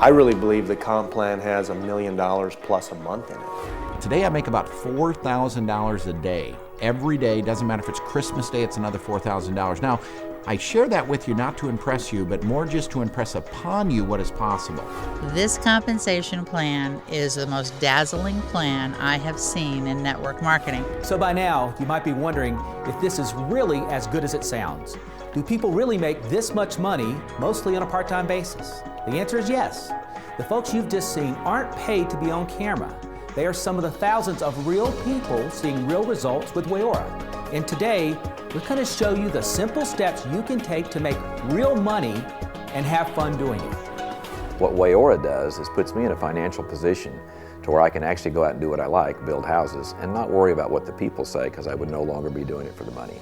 I really believe the comp plan has $1 million plus a month in it. Today I make about $4,000 a day. Every day, doesn't matter if it's Christmas Day, it's another $4,000. Now, I share that with you not to impress you, but more just to impress upon you what is possible. This compensation plan is the most dazzling plan I have seen in network marketing. So by now, you might be wondering if this is really as good as it sounds. Do people really make this much money, mostly on a part-time basis? The answer is yes. The folks you've just seen aren't paid to be on camera. They are some of the thousands of real people seeing real results with Waora. And today, we're going to show you the simple steps you can take to make real money and have fun doing it. What Waora does is puts me in a financial position to where I can actually go out and do what I like, build houses, and not worry about what the people say, because I would no longer be doing it for the money.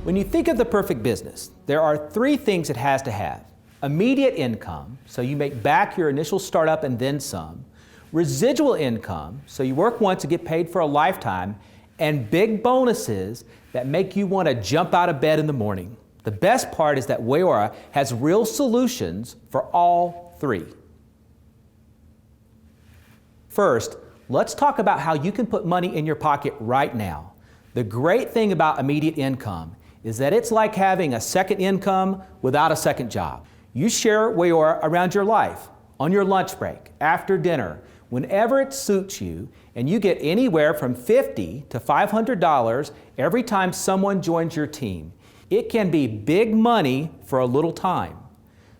When you think of the perfect business, there are 3 things it has to have. Immediate income, so you make back your initial startup and then some. Residual income, so you work once to get paid for a lifetime. And big bonuses that make you want to jump out of bed in the morning. The best part is that Waora has real solutions for all 3. First, let's talk about how you can put money in your pocket right now. The great thing about immediate income is that it's like having a second income without a second job. You share Waora around your life, on your lunch break, after dinner, whenever it suits you, and you get anywhere from $50 to $500 every time someone joins your team. It can be big money for a little time.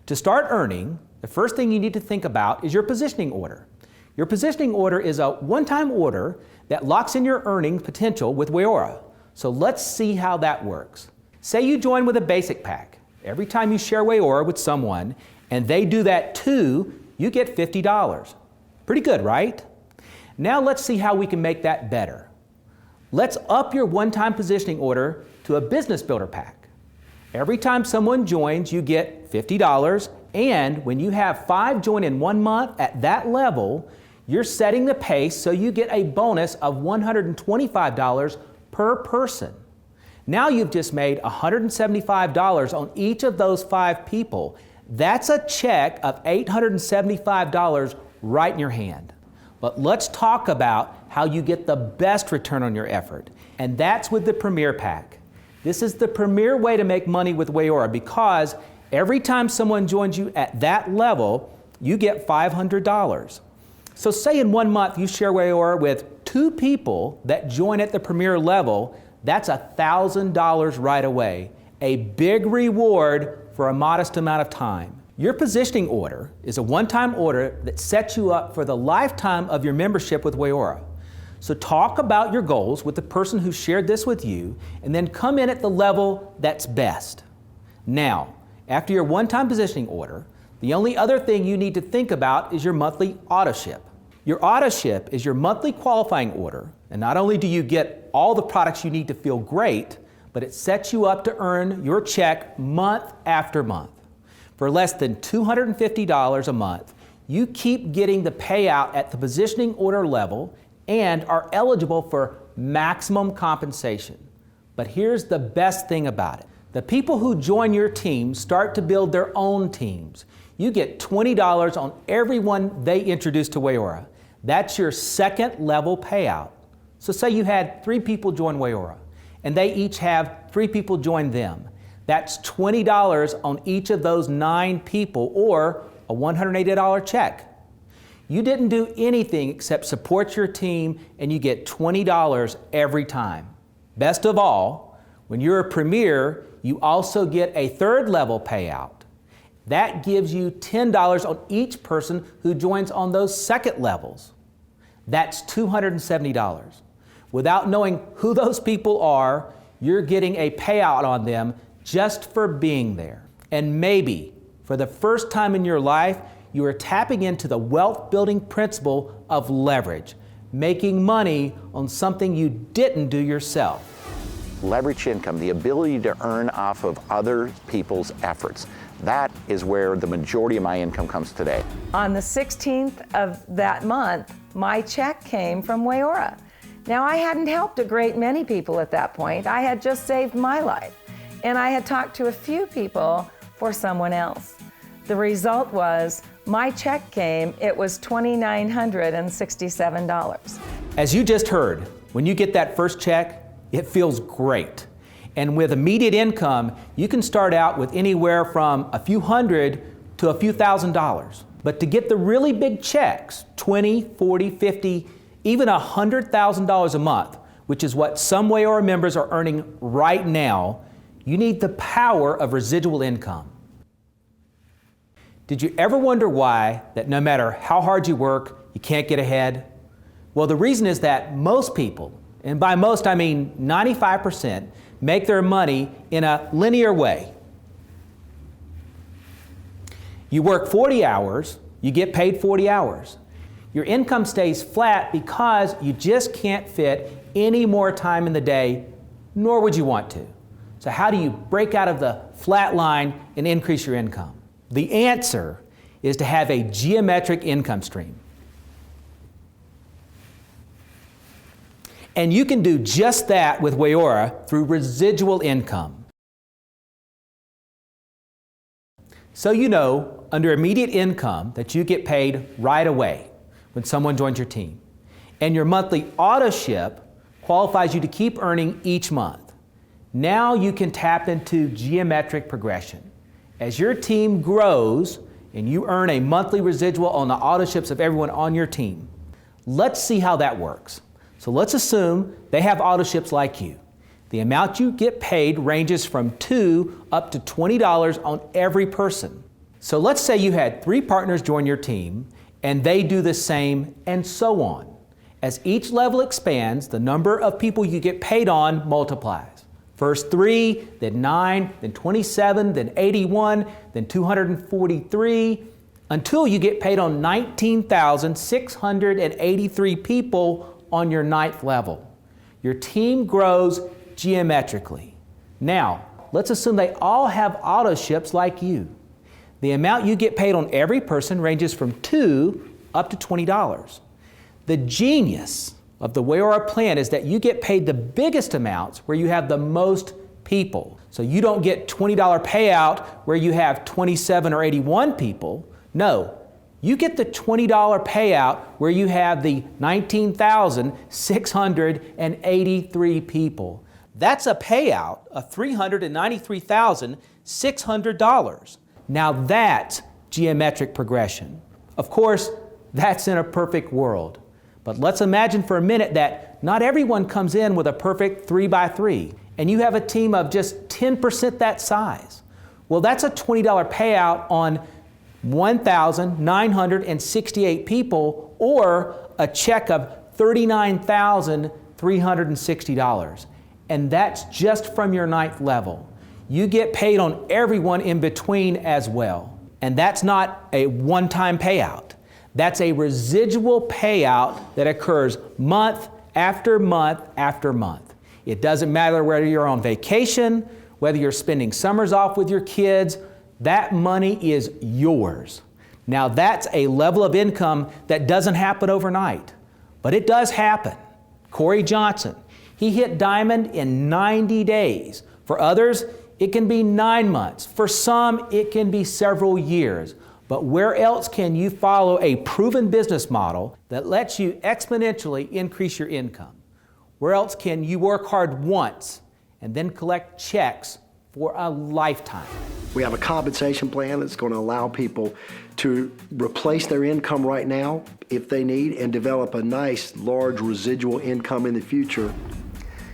To start earning, the first thing you need to think about is your positioning order. Your positioning order is a one-time order that locks in your earning potential with Waora. So let's see how that works. Say you join with a basic pack. Every time you share Waora with someone, and they do that too, you get $50. Pretty good, right? Now let's see how we can make that better. Let's up your one-time positioning order to a business builder pack. Every time someone joins, you get $50, and when you have 5 join in 1 month at that level, you're setting the pace so you get a bonus of $125 per person. Now you've just made $175 on each of those 5 people. That's a check of $875 right in your hand. But let's talk about how you get the best return on your effort, and that's with the Premier Pack. This is the premier way to make money with Waora because every time someone joins you at that level, you get $500. So say in 1 month you share Waora with 2 people that join at the Premier level, that's $1,000 right away, a big reward for a modest amount of time. Your positioning order is a one-time order that sets you up for the lifetime of your membership with Waora. So talk about your goals with the person who shared this with you, and then come in at the level that's best. Now, after your one-time positioning order, the only other thing you need to think about is your monthly auto ship. Your auto ship is your monthly qualifying order, and not only do you get all the products you need to feel great, but it sets you up to earn your check month after month. For less than $250 a month, you keep getting the payout at the positioning order level and are eligible for maximum compensation. But here's the best thing about it. The people who join your team start to build their own teams. You get $20 on everyone they introduce to Waora. That's your second level payout. So say you had 3 people join Waora, and they each have 3 people join them. That's $20 on each of those 9 people, or a $180 check. You didn't do anything except support your team, and you get $20 every time. Best of all, when you're a Premier, you also get a third level payout. That gives you $10 on each person who joins on those second levels. That's $270. Without knowing who those people are, you're getting a payout on them just for being there. And maybe, for the first time in your life, you are tapping into the wealth building principle of leverage, making money on something you didn't do yourself. Leverage income, the ability to earn off of other people's efforts. That is where the majority of my income comes today. On the 16th of that month, my check came from Waora. Now, I hadn't helped a great many people at that point. I had just saved my life, and I had talked to a few people for someone else. The result was my check came, it was $2,967. As you just heard, when you get that first check, it feels great. And with immediate income, you can start out with anywhere from a few hundred to a few $1,000s. But to get the really big checks, $20, $40, $50, even $100,000 a month, which is what some Wayora members are earning right now, you need the power of residual income. Did you ever wonder why that no matter how hard you work, you can't get ahead? Well, the reason is that most people, and by most I mean 95%, make their money in a linear way. You work 40 hours, you get paid 40 hours. Your income stays flat because you just can't fit any more time in the day, nor would you want to. So how do you break out of the flat line and increase your income? The answer is to have a geometric income stream. And you can do just that with Wayora through residual income. So you know, under immediate income, that you get paid right away when someone joins your team. And your monthly auto ship qualifies you to keep earning each month. Now you can tap into geometric progression. As your team grows and you earn a monthly residual on the auto ships of everyone on your team, let's see how that works. So let's assume they have auto ships like you. The amount you get paid ranges from $2 up to $20 on every person. So let's say you had 3 partners join your team and they do the same, and so on. As each level expands, the number of people you get paid on multiplies. First 3, then 9, then 27, then 81, then 243, until you get paid on 19,683 people on your 9th level. Your team grows geometrically. Now, let's assume they all have auto ships like you. The amount you get paid on every person ranges from $2 up to $20. The genius of the Wayora plan is that you get paid the biggest amounts where you have the most people. So you don't get $20 payout where you have 27 or 81 people. No, you get the $20 payout where you have the 19,683 people. That's a payout of $393,600. Now that's geometric progression. Of course, that's in a perfect world. But let's imagine for a minute that not everyone comes in with a perfect 3x3, and you have a team of just 10% that size. Well, that's a $20 payout on 1,968 people, or a check of $39,360. And that's just from your 9th level. You get paid on everyone in between as well. And that's not a one-time payout. That's a residual payout that occurs month after month after month. It doesn't matter whether you're on vacation, whether you're spending summers off with your kids, that money is yours. Now that's a level of income that doesn't happen overnight, but it does happen. Corey Johnson, he hit diamond in 90 days. For others, it can be 9 months. For some, it can be several years. But where else can you follow a proven business model that lets you exponentially increase your income? Where else can you work hard once and then collect checks for a lifetime? We have a compensation plan that's going to allow people to replace their income right now if they need and develop a nice, large residual income in the future.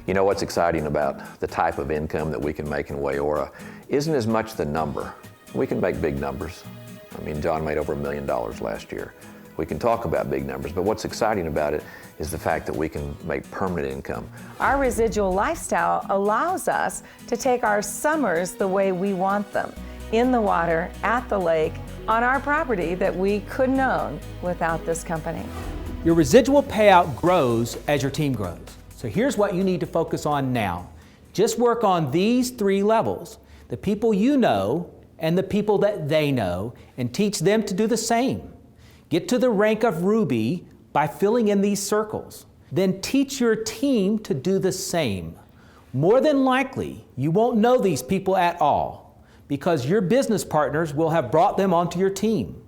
You know what's exciting about the type of income that we can make in Wayora isn't as much the number. We can make big numbers. I mean, John made over $1 million last year. We can talk about big numbers, but what's exciting about it is the fact that we can make permanent income. Our residual lifestyle allows us to take our summers the way we want them, in the water, at the lake, on our property that we couldn't own without this company. Your residual payout grows as your team grows. So here's what you need to focus on now. Just work on these 3 levels: the people you know and the people that they know, and teach them to do the same. Get to the rank of Ruby by filling in these circles. Then teach your team to do the same. More than likely, you won't know these people at all because your business partners will have brought them onto your team.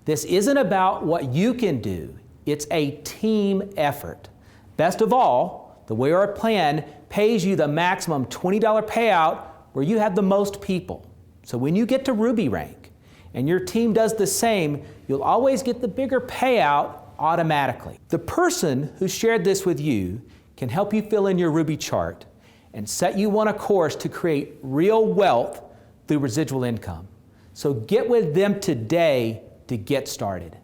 This isn't about what you can do. It's a team effort. Best of all, the Wayora plan pays you the maximum $20 payout where you have the most people. So when you get to Ruby rank and your team does the same, you'll always get the bigger payout automatically. The person who shared this with you can help you fill in your Ruby chart and set you on a course to create real wealth through residual income. So get with them today to get started.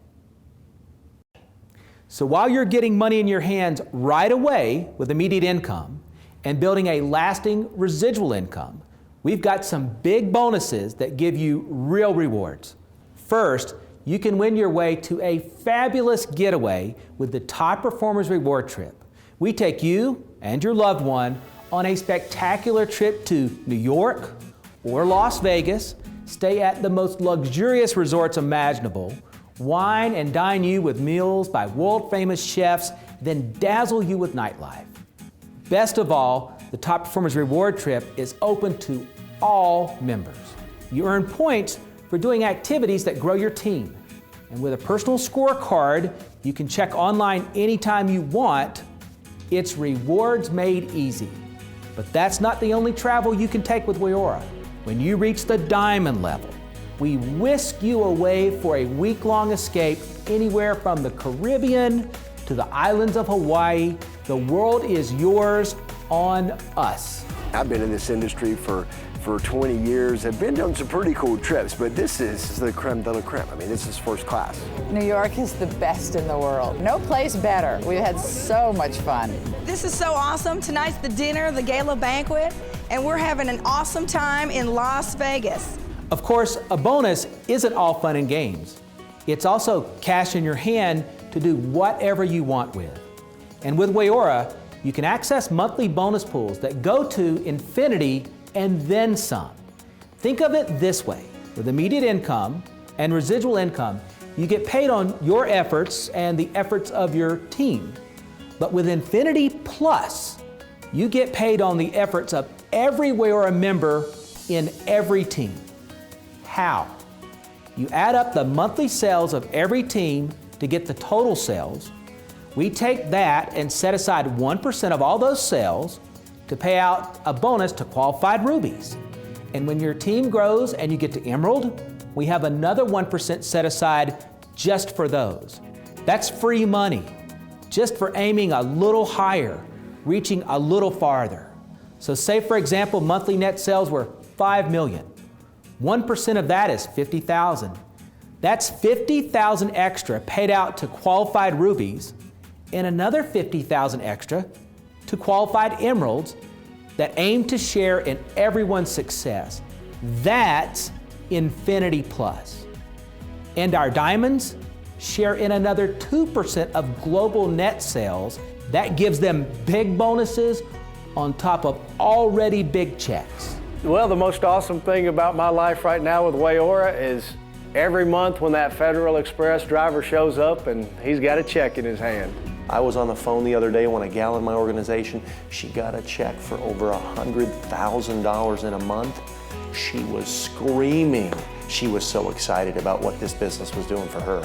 So while you're getting money in your hands right away with immediate income and building a lasting residual income, we've got some big bonuses that give you real rewards. First, you can win your way to a fabulous getaway with the Top Performers Reward Trip. We take you and your loved one on a spectacular trip to New York or Las Vegas, stay at the most luxurious resorts imaginable, wine and dine you with meals by world-famous chefs, then dazzle you with nightlife. Best of all, the Top Performers Reward Trip is open to all members. You earn points for doing activities that grow your team. And with a personal scorecard you can check online anytime you want, it's rewards made easy. But that's not the only travel you can take with Wayora. When you reach the diamond level, we whisk you away for a week-long escape anywhere from the Caribbean to the islands of Hawaii. The world is yours on us. I've been in this industry for 20 years. I've been on some pretty cool trips, but this is the creme de la creme. I mean, this is first class. New York is the best in the world. No place better. We've had so much fun. This is so awesome. Tonight's the dinner, the gala banquet, and we're having an awesome time in Las Vegas. Of course, a bonus isn't all fun and games. It's also cash in your hand to do whatever you want with. And with Wayora, you can access monthly bonus pools that go to infinity and then some. Think of it this way. With immediate income and residual income, you get paid on your efforts and the efforts of your team. But with Infinity Plus, you get paid on the efforts of every Wayora member in every team. How? You add up the monthly sales of every team to get the total sales. We take that and set aside 1% of all those sales to pay out a bonus to qualified rubies. And when your team grows and you get to Emerald, we have another 1% set aside just for those. That's free money, just for aiming a little higher, reaching a little farther. So say, for example, monthly net sales were $5 million. 1% of that is $50,000. That's $50,000 extra paid out to qualified rubies and another $50,000 extra to qualified emeralds that aim to share in everyone's success. That's Infinity Plus. And our diamonds share in another 2% of global net sales. That gives them big bonuses on top of already big checks. Well, the most awesome thing about my life right now with Wayora is every month when that Federal Express driver shows up and he's got a check in his hand. I was on the phone the other day when a gal in my organization, she got a check for over $100,000 in a month. She was screaming. She was so excited about what this business was doing for her.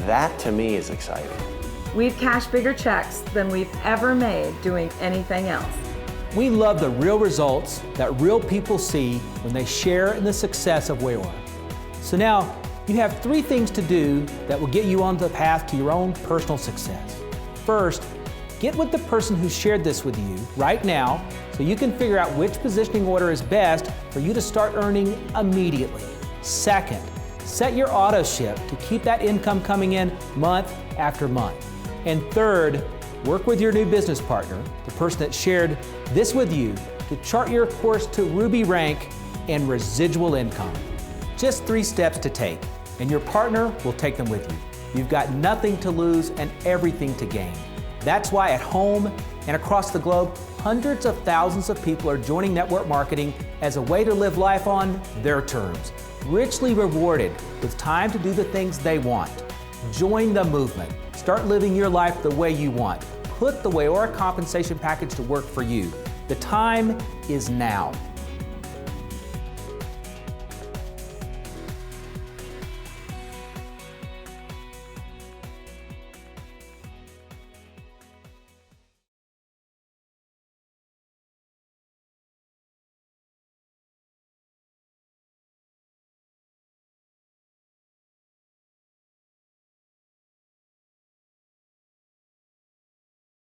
That to me is exciting. We've cashed bigger checks than we've ever made doing anything else. We love the real results that real people see when they share in the success of Wayora. So now you have 3 things to do that will get you on the path to your own personal success. First, get with the person who shared this with you right now so you can figure out which positioning order is best for you to start earning immediately. Second, set your auto ship to keep that income coming in month after month. And third, work with your new business partner, the person that shared this with you, to chart your course to Ruby rank and residual income. Just 3 steps to take, and your partner will take them with you. You've got nothing to lose and everything to gain. That's why at home and across the globe, hundreds of thousands of people are joining network marketing as a way to live life on their terms, richly rewarded with time to do the things they want. Join the movement. Start living your life the way you want. put the Wayora compensation package to work for you. The time is now.